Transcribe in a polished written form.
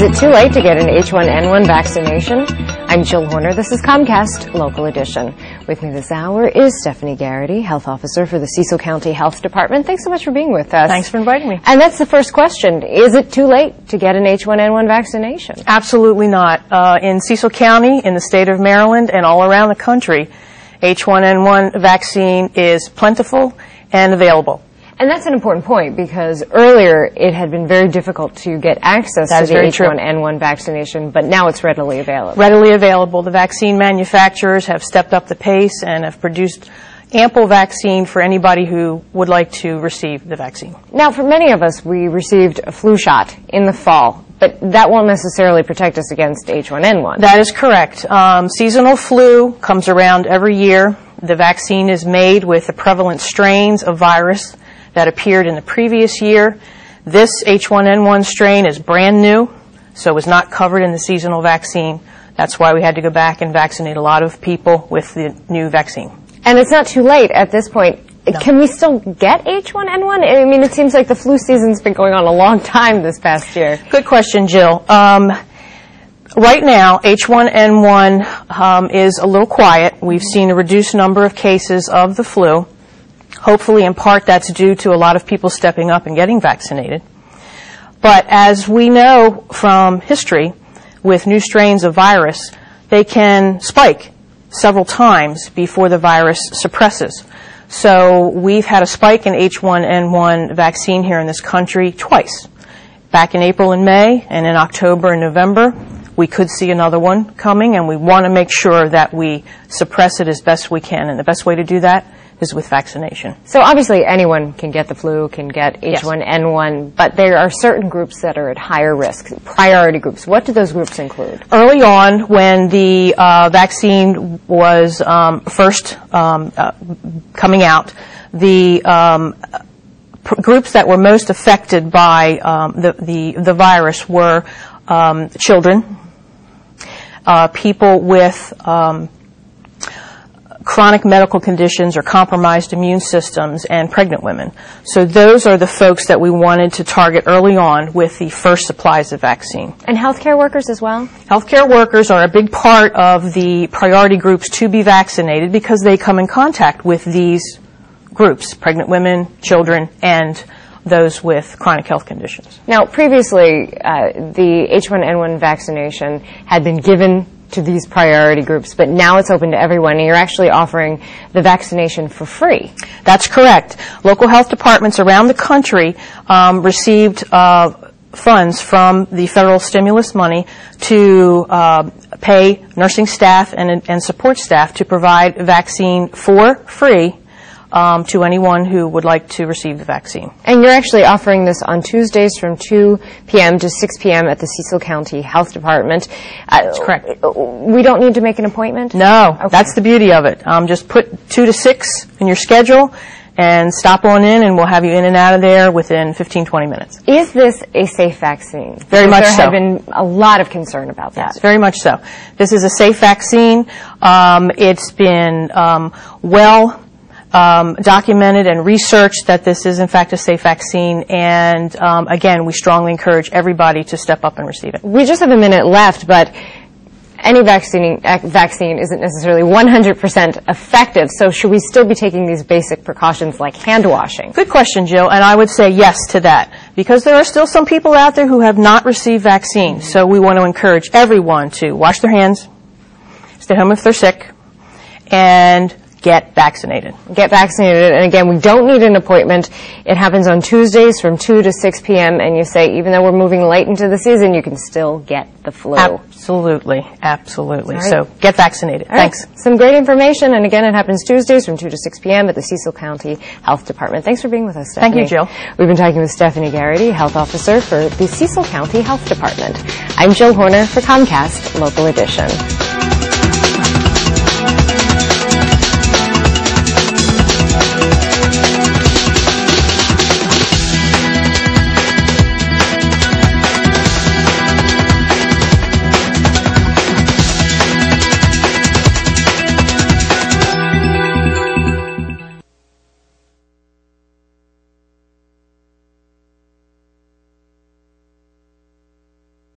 it too late to get an H1N1 vaccination? I'm Jill Horner. This is Comcast Local Edition. With me this hour is Stephanie Garrity, Health Officer for the Cecil County Health Department. Thanks so much for being with us. Thanks for inviting me. And that's the first question. Is it too late to get an H1N1 vaccination? Absolutely not. In Cecil County, in the state of Maryland, and all around the country, H1N1 vaccine is plentiful and available. And that's an important point because earlier it had been very difficult to get access to the H1N1 vaccination, but now it's readily available. Readily available. The vaccine manufacturers have stepped up the pace and have produced ample vaccine for anybody who would like to receive the vaccine. Now, for many of us, we received a flu shot in the fall, but that won't necessarily protect us against H1N1. That is correct. Seasonal flu comes around every year. The vaccine is made with the prevalent strains of virus that appeared in the previous year. This H1N1 strain is brand new, so it was not covered in the seasonal vaccine. That's why we had to go back and vaccinate a lot of people with the new vaccine. And it's not too late at this point. No. Can we still get H1N1? I mean, it seems like the flu season's been going on a long time this past year. Good question, Jill. Right now, H1N1 is a little quiet. We've seen a reduced number of cases of the flu. Hopefully, in part, that's due to a lot of people stepping up and getting vaccinated. But as we know from history, with new strains of virus, they can spike several times before the virus suppresses. So we've had a spike in H1N1 vaccine here in this country twice. Back in April and May, and in October and November, we could see another one coming, and we want to make sure that we suppress it as best we can. And the best way to do that is with vaccination. So obviously anyone can get the flu, can get H1N1, but there are certain groups that are at higher risk, priority groups. What do those groups include? Early on, when the vaccine was first coming out, the groups that were most affected by the virus were children, people with chronic medical conditions or compromised immune systems, and pregnant women. So those are the folks that we wanted to target early on with the first supplies of vaccine. And healthcare workers as well? Healthcare workers are a big part of the priority groups to be vaccinated because they come in contact with these groups, pregnant women, children, and those with chronic health conditions. Now, previously, the H1N1 vaccination had been given to these priority groups, but now it's open to everyone, and you're actually offering the vaccination for free. That's correct. Local health departments around the country received funds from the federal stimulus money to pay nursing staff and support staff to provide vaccine for free to anyone who would like to receive the vaccine. And you're actually offering this on Tuesdays from 2 p.m. to 6 p.m. at the Cecil County Health Department. That's correct. We don't need to make an appointment? No, okay. That's the beauty of it. Just put 2 to 6 in your schedule and stop on in, and we'll have you in and out of there within 15, 20 minutes. Is this a safe vaccine? Very much so. There have been a lot of concern about that. Yes, very much so. This is a safe vaccine. It's been documented and researched that this is in fact a safe vaccine, and again, we strongly encourage everybody to step up and receive it. We just have a minute left, but any vaccine isn't necessarily 100% effective, so should we still be taking these basic precautions like hand washing? Good question, Jill, and I would say yes to that, because there are still some people out there who have not received vaccine, so we want to encourage everyone to wash their hands, stay home if they're sick, and get vaccinated. Get vaccinated. And again, we don't need an appointment. It happens on Tuesdays from 2 to 6 p.m. And you say, even though we're moving late into the season, you can still get the flu. Absolutely. Absolutely. Right. So get vaccinated. All Thanks. Right. Some great information. And again, it happens Tuesdays from 2 to 6 p.m. at the Cecil County Health Department. Thanks for being with us, Stephanie. Thank you, Jill. We've been talking with Stephanie Garrity, Health Officer for the Cecil County Health Department. I'm Jill Horner for Comcast Local Edition.